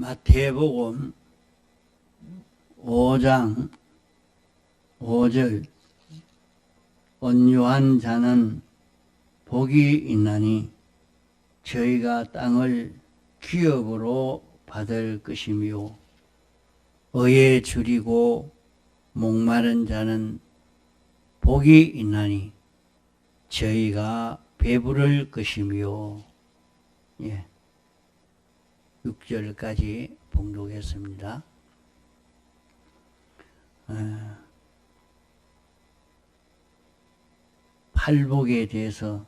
마태복음 5장 5절 온유한 자는 복이 있나니 저희가 땅을 기업으로 받을 것이며 의에 줄이고 목마른 자는 복이 있나니 저희가 배부를 것이며. 6절까지 봉독했습니다. 팔복에 대해서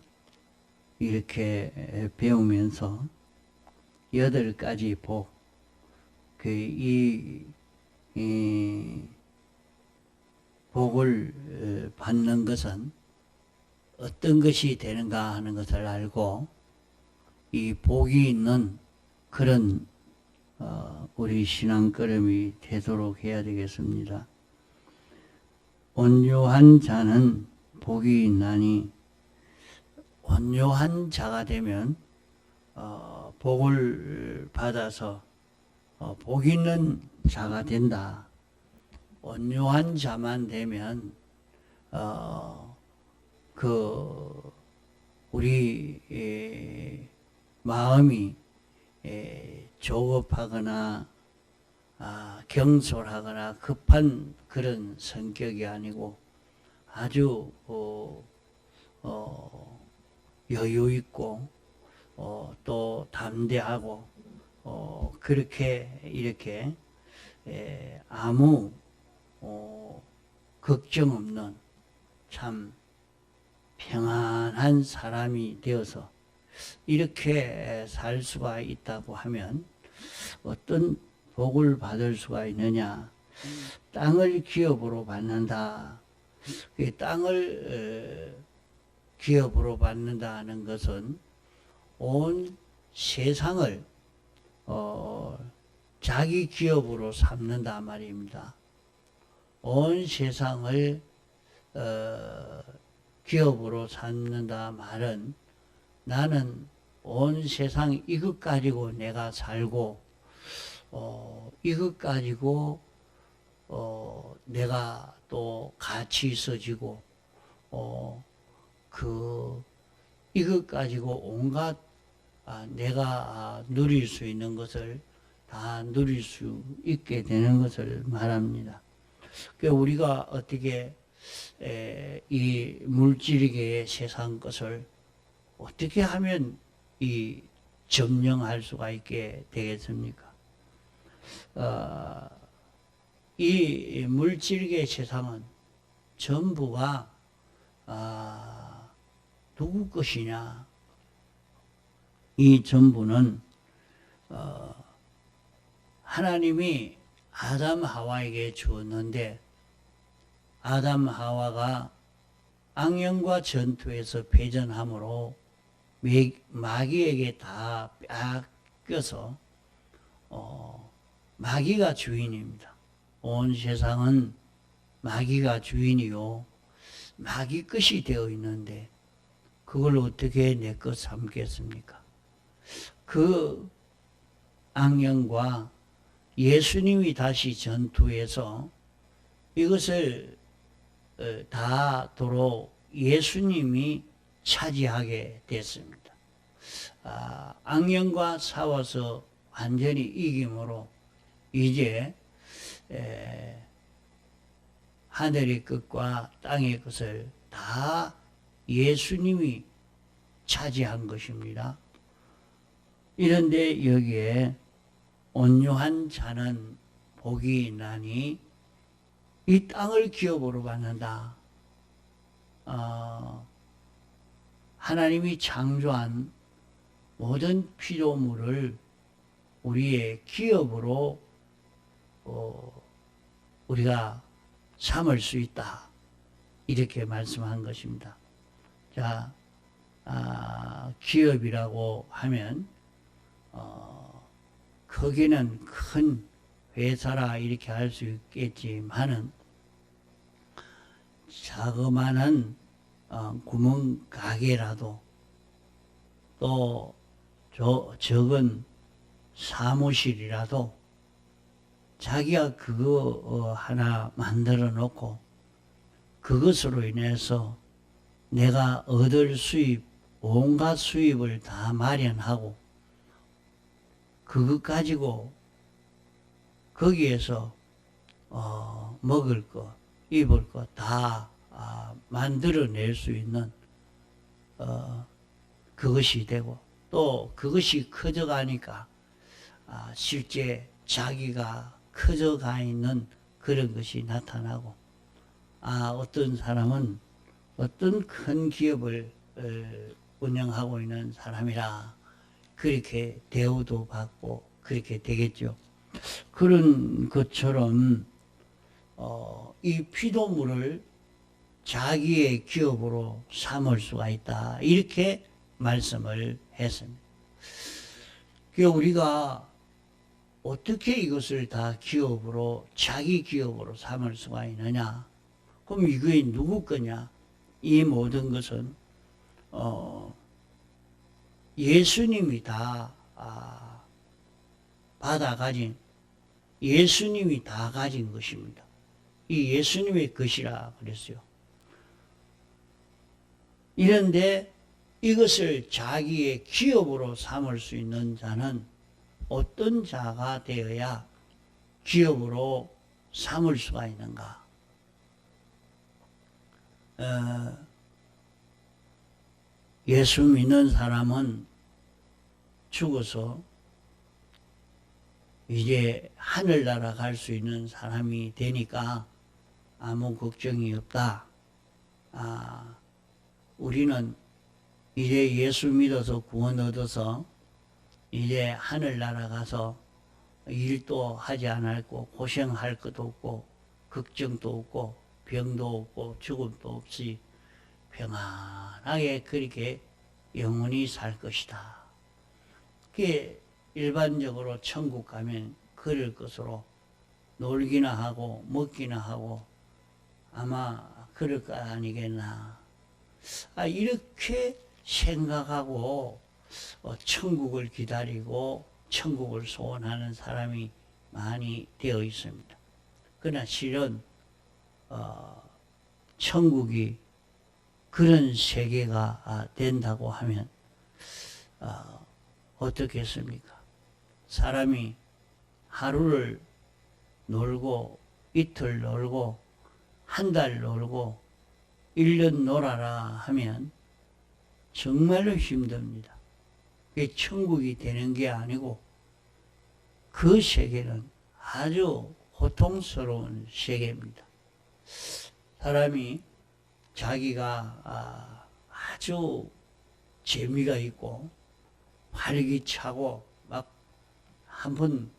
이렇게 배우면서 8가지 복, 이 복을 받는 것은 어떤 것이 되는가 하는 것을 알고 이 복이 있는 그런 우리 신앙 걸음이 되도록 해야 되겠습니다. 온유한 자는 복이 있나니, 온유한 자가 되면 복을 받아서 복 있는 자가 된다. 온유한 자만 되면 우리 마음이 조급하거나 경솔하거나 급한 그런 성격이 아니고 아주 여유 있고 또 담대하고 그렇게 이렇게 아무 걱정 없는 참 평안한 사람이 되어서 이렇게 살 수가 있다고 하면 어떤 복을 받을 수가 있느냐. 땅을 기업으로 받는다. 땅을 기업으로 받는다는 것은 온 세상을 자기 기업으로 삼는다 말입니다. 온 세상을 기업으로 삼는다 말은 나는 온 세상 이것 가지고 내가 살고 이것 가지고 내가 또 같이 있어지고 이것 가지고 온갖 내가 누릴 수 있는 것을 다 누릴 수 있게 되는 것을 말합니다. 그러니까 우리가 어떻게 이 물질계의 세상 것을 어떻게 하면 이 점령할 수가 있게 되겠습니까? 이 물질계 세상은 전부가 누구 것이냐? 이 전부는 하나님이 아담 하와에게 주었는데 아담 하와가 악령과 전투에서 패전함으로 마귀에게 다 뺏겨서 마귀가 주인입니다. 온 세상은 마귀가 주인이요 마귀 것이 되어 있는데 그걸 어떻게 내 것 삼겠습니까? 그 악령과 예수님이 다시 전투해서 이것을 다 도로 예수님이 차지하게 됐습니다. 악령과 싸워서 완전히 이김으로 이제 하늘의 것과 땅의 것을 다 예수님이 차지한 것입니다. 이런데 여기에 온유한 자는 복이 있나니 이 땅을 기업으로 받는다. 하나님이 창조한 모든 피조물을 우리의 기업으로 우리가 삼을 수 있다. 이렇게 말씀한 것입니다. 자, 기업이라고 하면 거기는 큰 회사라 이렇게 할 수 있겠지만은 자그마한 구멍 가게라도 또 적은 사무실이라도 자기가 그거 하나 만들어 놓고 그것으로 인해서 내가 얻을 수입, 온갖 수입을 다 마련하고 그것 가지고 거기에서 먹을 거, 입을 거 다 만들어낼 수 있는 그것이 되고 또 그것이 커져가니까 실제 자기가 커져가 있는 그런 것이 나타나고 어떤 사람은 어떤 큰 기업을 운영하고 있는 사람이라 그렇게 대우도 받고 그렇게 되겠죠. 그런 것처럼 이 피조물을 자기의 기업으로 삼을 수가 있다. 이렇게 말씀을 했습니다. 그러니까 우리가 어떻게 이것을 다 기업으로, 자기 기업으로 삼을 수가 있느냐? 그럼 이게 누구 거냐? 이 모든 것은 예수님이 다 받아 가진, 예수님이 다 가진 것입니다. 이 예수님의 것이라 그랬어요. 이런데 이것을 자기의 기업으로 삼을 수 있는 자는 어떤 자가 되어야 기업으로 삼을 수가 있는가? 예수 믿는 사람은 죽어서 이제 하늘나라 갈 수 있는 사람이 되니까 아무 걱정이 없다. 우리는 이제 예수 믿어서 구원 얻어서 이제 하늘나라 가서 일도 하지 않았고 고생할 것도 없고 걱정도 없고 병도 없고 죽음도 없이 평안하게 그렇게 영원히 살 것이다. 그게 일반적으로 천국 가면 그럴 것으로 놀기나 하고 먹기나 하고 아마 그럴 거 아니겠나. 이렇게 생각하고 천국을 기다리고 천국을 소원하는 사람이 많이 되어 있습니다. 그러나 실은 천국이 그런 세계가 된다고 하면 어떻겠습니까? 사람이 하루를 놀고 이틀 놀고 한 달 놀고 1년 놀아라 하면 정말로 힘듭니다. 그게 천국이 되는 게 아니고 그 세계는 아주 고통스러운 세계입니다. 사람이 자기가 아주 재미가 있고 활기차고 막 한번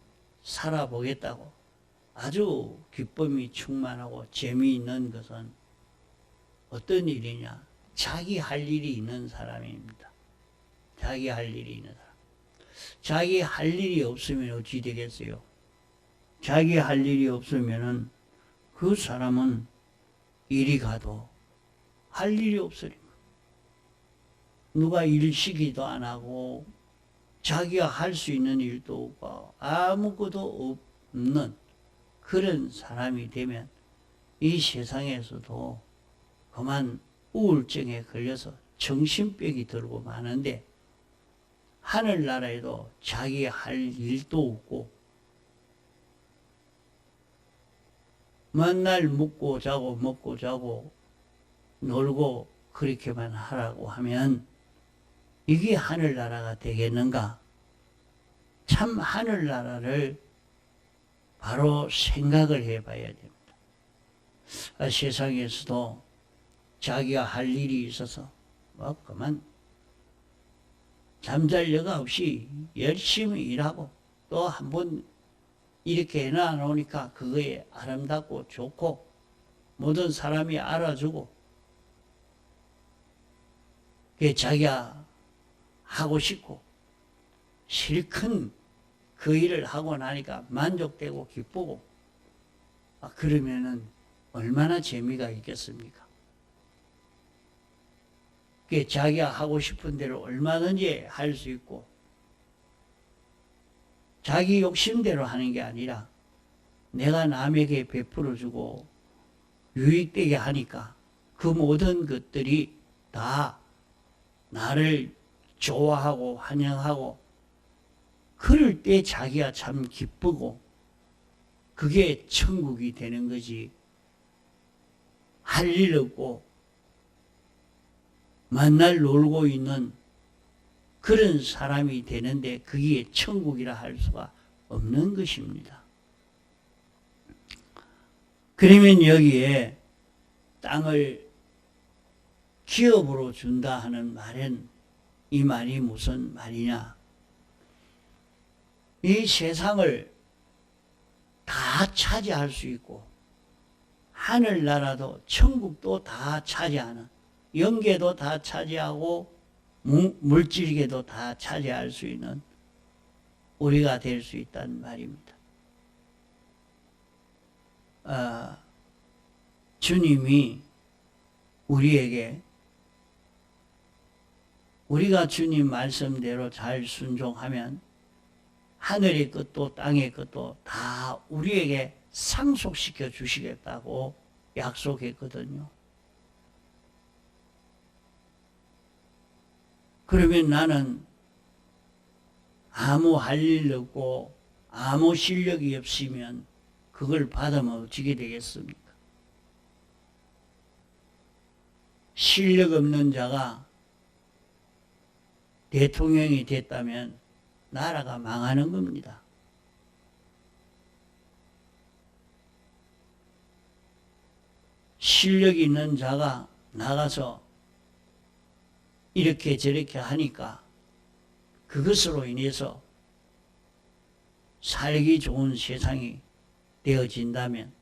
살아보겠다고 아주 기쁨이 충만하고 재미있는 것은 어떤 일이냐? 자기 할 일이 있는 사람입니다. 자기 할 일이 있는 사람. 자기 할 일이 없으면 어찌 되겠어요? 자기 할 일이 없으면은 그 사람은 이리 가도 할 일이 없으니까. 누가 일 시키도 안 하고 자기가 할 수 있는 일도 없고 아무것도 없는 그런 사람이 되면 이 세상에서도 그만 우울증에 걸려서 정신병이 들고 마는데 하늘나라에도 자기 할 일도 없고 맨날 먹고 자고 놀고 그렇게만 하라고 하면 이게 하늘나라가 되겠는가? 참 하늘나라를 바로 생각을 해봐야 됩니다. 세상에서도 자기가 할 일이 있어서 그만 잠잘 여가 없이 열심히 일하고 또 한번 이렇게 해놔 놓으니까 그거에 아름답고 좋고 모든 사람이 알아주고 그게 자기가 하고 싶고 실컷 그 일을 하고 나니까 만족되고 기쁘고 그러면은 얼마나 재미가 있겠습니까? 그게 자기가 하고 싶은 대로 얼마든지 할 수 있고 자기 욕심대로 하는 게 아니라 내가 남에게 베풀어주고 유익되게 하니까 그 모든 것들이 다 나를 좋아하고 환영하고 그럴 때 자기가 참 기쁘고 그게 천국이 되는 거지. 할 일 없고 만날 놀고 있는 그런 사람이 되는데 그게 천국이라 할 수가 없는 것입니다. 그러면 여기에 땅을 기업으로 준다 하는 말은 이 말이 무슨 말이냐? 이 세상을 다 차지할 수 있고 하늘나라도 천국도 다 차지하는, 영계도 다 차지하고 물질계도 다 차지할 수 있는 우리가 될 수 있다는 말입니다. 주님이 우리에게 우리가 주님 말씀대로 잘 순종하면 하늘의 것도 땅의 것도 다 우리에게 상속시켜 주시겠다고 약속했거든요. 그러면 나는 아무 할 일 없고 아무 실력이 없으면 그걸 받으면 어찌게 되겠습니까? 실력 없는 자가 대통령이 됐다면 나라가 망하는 겁니다. 실력 있는 자가 나가서 이렇게 저렇게 하니까 그것으로 인해서 살기 좋은 세상이 되어진다면,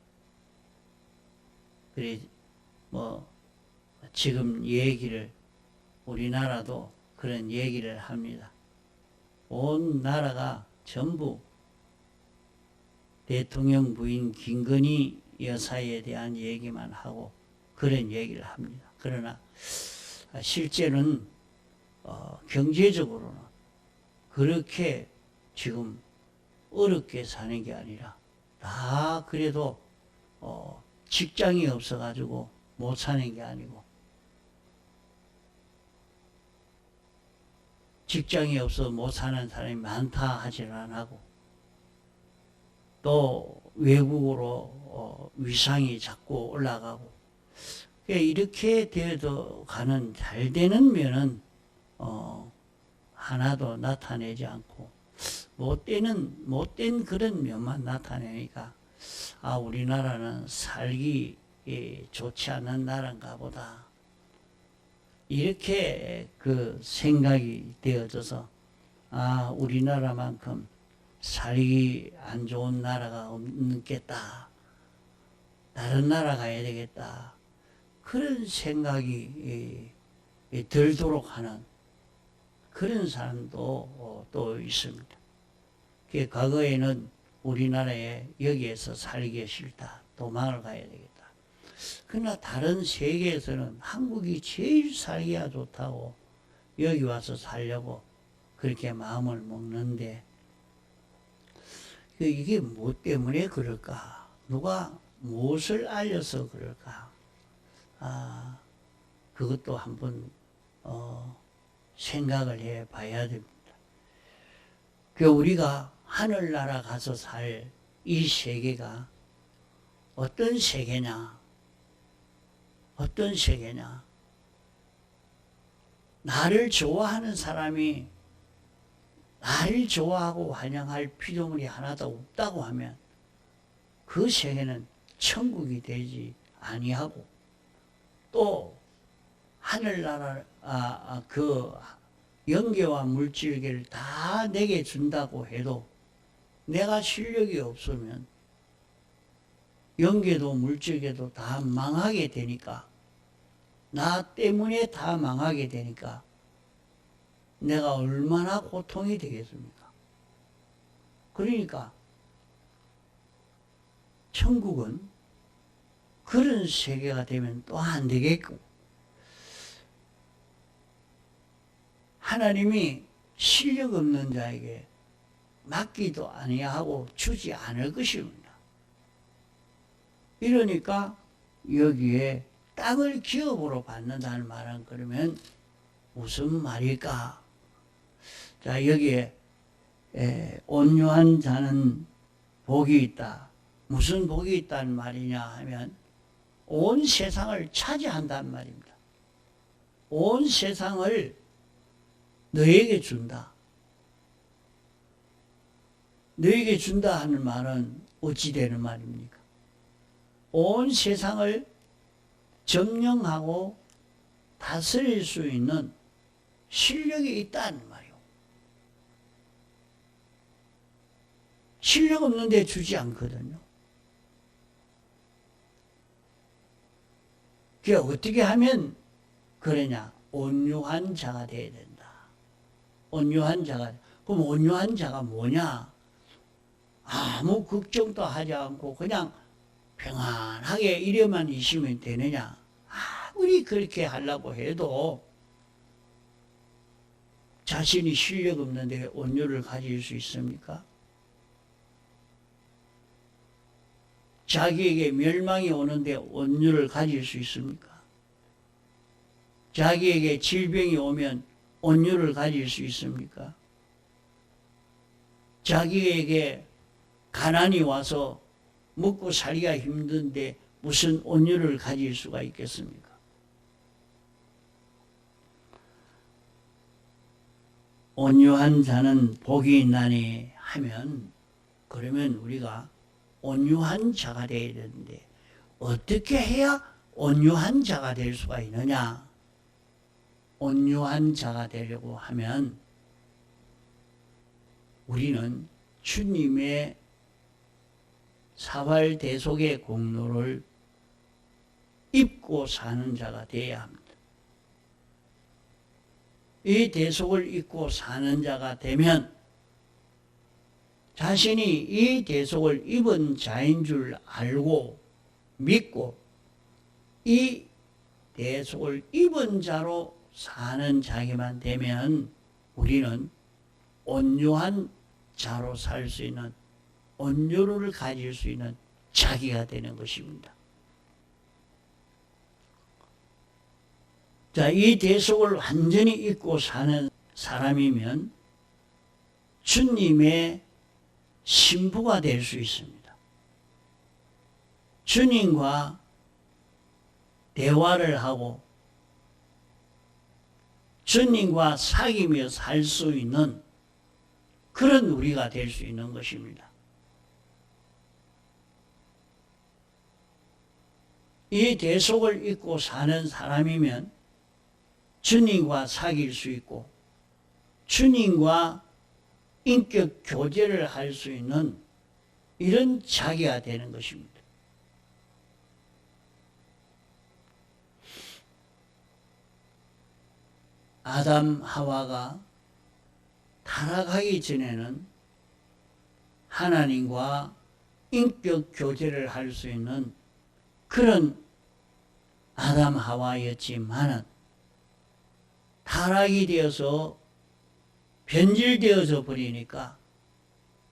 그래 지금 얘기를 우리나라도 그런 얘기를 합니다. 온 나라가 전부 대통령 부인 김건희 여사에 대한 얘기만 하고 그런 얘기를 합니다. 그러나 실제는 경제적으로는 그렇게 지금 어렵게 사는 게 아니라 다 그래도 직장이 없어가지고 못 사는 게 아니고 직장이 없어 못 사는 사람이 많다 하지는 않고 또 외국으로 위상이 자꾸 올라가고 이렇게 되어도 가는 잘 되는 면은 하나도 나타내지 않고 못된 그런 면만 나타내니까 우리나라는 살기 좋지 않은 나라인가 보다. 이렇게 그 생각이 되어져서 우리나라만큼 살기 안 좋은 나라가 없겠다. 다른 나라 가야 되겠다. 그런 생각이 들도록 하는 그런 사람도 또 있습니다. 과거에는 우리나라에 여기에서 살기 싫다. 도망을 가야 되겠다. 그러나 다른 세계에서는 한국이 제일 살기가 좋다고 여기 와서 살려고 그렇게 마음을 먹는데 이게 뭐 때문에 그럴까? 누가 무엇을 알려서 그럴까? 그것도 한번 생각을 해 봐야 됩니다. 우리가 하늘나라 가서 살 이 세계가 어떤 세계냐? 어떤 세계냐? 나를 좋아하는 사람이 나를 좋아하고 환영할 피조물이 하나도 없다고 하면 그 세계는 천국이 되지 아니하고 또 하늘나라 그 영계와 물질계를 다 내게 준다고 해도 내가 실력이 없으면 영계도 물질계도 다 망하게 되니까 나 때문에 다 망하게 되니까 내가 얼마나 고통이 되겠습니까? 그러니까 천국은 그런 세계가 되면 또 안 되겠고 하나님이 실력 없는 자에게 맡기도 아니하고 주지 않을 것입니다. 이러니까 여기에 땅을 기업으로 받는다는 말은 그러면 무슨 말일까? 자, 여기에 온유한 자는 복이 있다. 무슨 복이 있다는 말이냐 하면 온 세상을 차지한다는 말입니다. 온 세상을 너에게 준다. 너에게 준다 하는 말은 어찌 되는 말입니까? 온 세상을 점령하고 다스릴 수 있는 실력이 있다는 말이요. 실력 없는데 주지 않거든요. 그게 어떻게 하면 그러냐? 온유한 자가 되어야 된다. 온유한 자가. 그럼 온유한 자가 뭐냐? 아무 걱정도 하지 않고 그냥 평안하게 이래만 있으면 되느냐? 아무리 그렇게 하려고 해도 자신이 실력 없는데 온유를 가질 수 있습니까? 자기에게 멸망이 오는데 온유를 가질 수 있습니까? 자기에게 질병이 오면 온유를 가질 수 있습니까? 자기에게 가난이 와서 먹고 살기가 힘든데 무슨 온유를 가질 수가 있겠습니까? 온유한 자는 복이 있나니 하면 그러면 우리가 온유한 자가 되어야 되는데 어떻게 해야 온유한 자가 될 수가 있느냐? 온유한 자가 되려고 하면 우리는 주님의 사활대속의 공로를 입고 사는 자가 되어야 합니다. 이 대속을 입고 사는 자가 되면 자신이 이 대속을 입은 자인 줄 알고 믿고 이 대속을 입은 자로 사는 자기만 되면 우리는 온유한 자로 살 수 있는 온유를 가질 수 있는 자기가 되는 것입니다. 자, 이 대속을 완전히 입고 사는 사람이면 주님의 신부가 될 수 있습니다. 주님과 대화를 하고 주님과 사귀며 살 수 있는 그런 우리가 될 수 있는 것입니다. 이 대속을 입고 사는 사람이면 주님과 사귈 수 있고 주님과 인격 교제를 할 수 있는 이런 자기가 되는 것입니다. 아담 하와가 타락하기 전에는 하나님과 인격 교제를 할 수 있는 그런 아담 하와였지만은 타락이 되어서 변질되어져 버리니까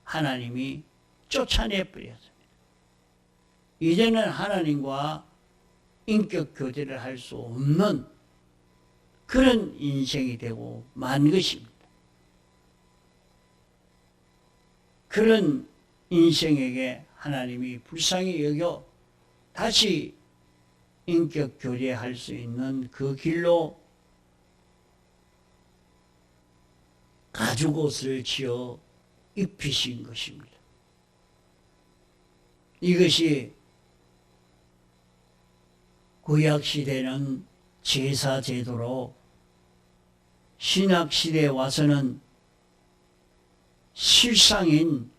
하나님이 쫓아내 버렸습니다. 이제는 하나님과 인격 교제를 할 수 없는 그런 인생이 되고 만 것입니다. 그런 인생에게 하나님이 불쌍히 여겨 다시 인격 교제할 수 있는 그 길로 가죽옷을 지어 입히신 것입니다. 이것이 구약시대는 제사제도로 신약시대에 와서는 실상인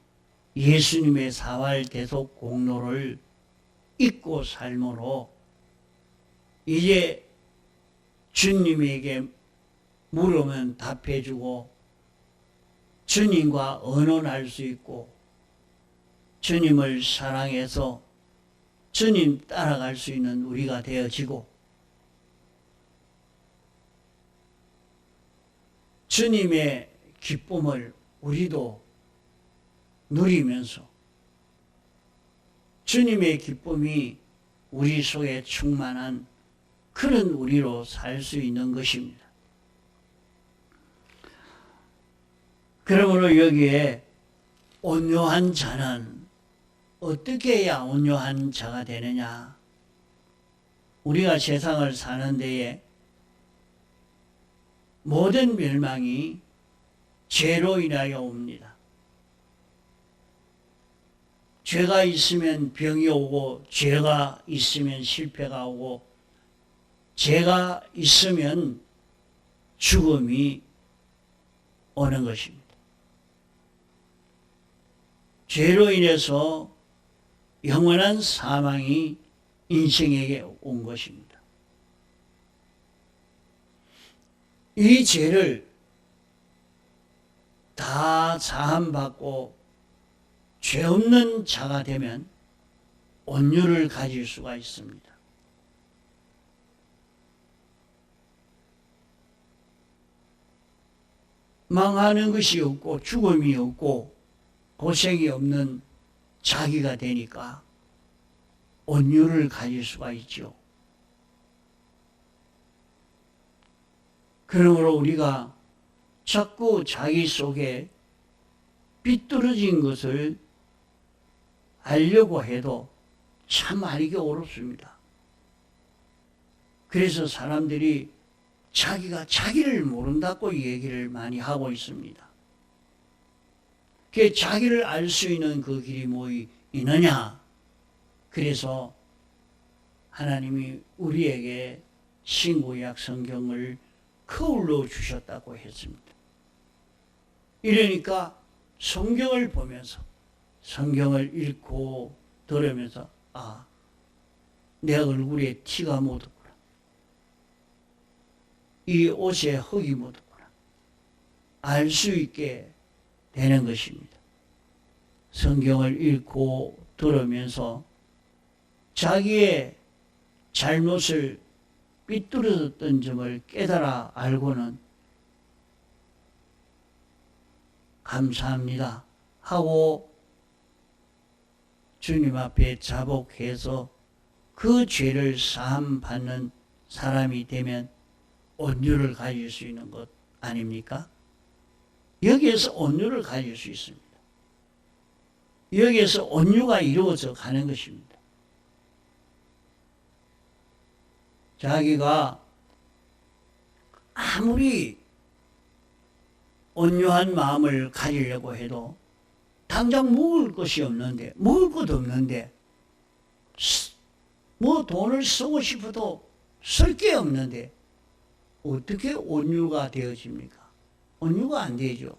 예수님의 사활대속 공로를 잊고 삶으로 이제 주님에게 물으면 답해주고 주님과 언언할 수 있고 주님을 사랑해서 주님 따라갈 수 있는 우리가 되어지고 주님의 기쁨을 우리도 누리면서 주님의 기쁨이 우리 속에 충만한 그런 우리로 살 수 있는 것입니다. 그러므로 여기에 온유한 자는 어떻게 해야 온유한 자가 되느냐? 우리가 세상을 사는 데에 모든 멸망이 죄로 인하여 옵니다. 죄가 있으면 병이 오고, 죄가 있으면 실패가 오고, 죄가 있으면 죽음이 오는 것입니다. 죄로 인해서 영원한 사망이 인생에게 온 것입니다. 이 죄를 다 사함받고 죄 없는 자가 되면 온유를 가질 수가 있습니다. 망하는 것이 없고 죽음이 없고 고생이 없는 자기가 되니까 온유를 가질 수가 있죠. 그러므로 우리가 자꾸 자기 속에 삐뚤어진 것을 알려고 해도 참 알기 어렵습니다. 그래서 사람들이 자기가 자기를 모른다고 얘기를 많이 하고 있습니다. 그 자기를 알 수 있는 그 길이 뭐 있느냐? 그래서 하나님이 우리에게 신구약 성경을 거울로 주셨다고 했습니다. 이러니까 성경을 보면서, 성경을 읽고 들으면서, 아, 내 얼굴에 티가 묻었구나. 이 옷에 흙이 묻었구나. 알 수 있게 되는 것입니다. 성경을 읽고 들으면서 자기의 잘못을 삐뚤어졌던 점을 깨달아 알고는 감사합니다 하고 주님 앞에 자복해서 그 죄를 사함 받는 사람이 되면 온유를 가질 수 있는 것 아닙니까? 여기에서 온유를 가질 수 있습니다. 여기에서 온유가 이루어져 가는 것입니다. 자기가 아무리 온유한 마음을 가지려고 해도 당장 먹을 것이 없는데, 먹을 것도 없는데, 뭐 돈을 쓰고 싶어도 쓸 게 없는데 어떻게 온유가 되어집니까? 온유가 안 되죠.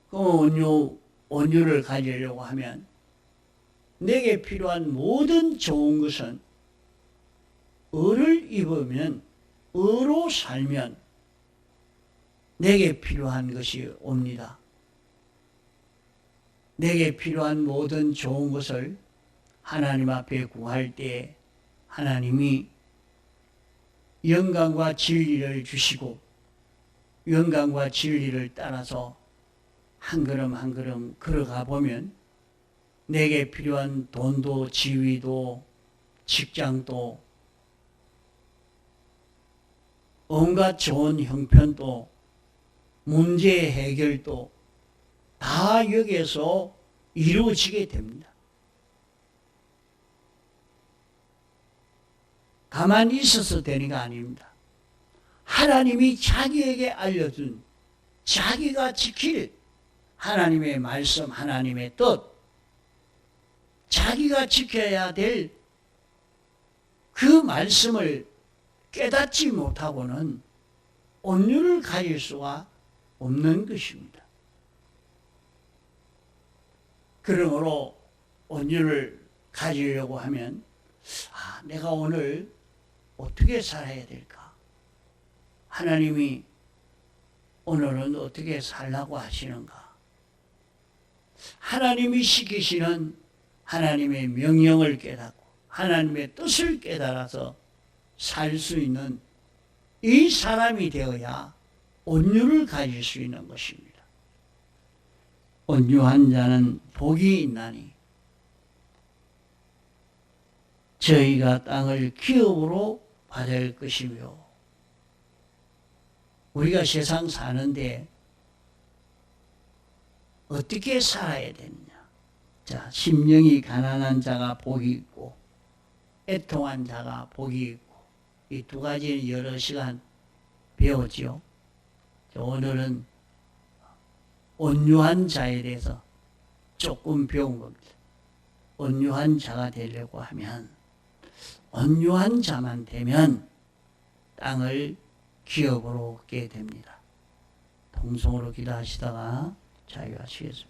그 온유를 가지려고 하면 내게 필요한 모든 좋은 것은 을을 입으면, 을로 살면 내게 필요한 것이 옵니다. 내게 필요한 모든 좋은 것을 하나님 앞에 구할 때 하나님이 영광과 진리를 주시고, 영광과 진리를 따라서 한 걸음 한 걸음 걸어가 보면 내게 필요한 돈도, 지위도, 직장도, 온갖 좋은 형편도, 문제 해결도 다 여기에서 이루어지게 됩니다. 가만히 있어서 되는 거 아닙니다. 하나님이 자기에게 알려준, 자기가 지킬 하나님의 말씀, 하나님의 뜻, 자기가 지켜야 될 그 말씀을 깨닫지 못하고는 온유를 가질 수가 없는 것입니다. 그러므로 온유를 가지려고 하면, 아, 내가 오늘 어떻게 살아야 될까? 하나님이 오늘은 어떻게 살라고 하시는가? 하나님이 시키시는 하나님의 명령을 깨닫고 하나님의 뜻을 깨달아서 살 수 있는 이 사람이 되어야 온유를 가질 수 있는 것입니다. 온유한 자는 복이 있나니 저희가 땅을 기업으로 받을 것이며. 우리가 세상 사는데 어떻게 살아야 되느냐. 자, 심령이 가난한 자가 복이 있고 애통한 자가 복이 있고, 이 두 가지는 여러 시간 배웠죠. 오늘은 온유한 자에 대해서 조금 배운 겁니다. 온유한 자가 되려고 하면, 온유한 자만 되면 땅을 기업으로 얻게 됩니다. 통성으로 기도하시다가 자유하시겠습니다.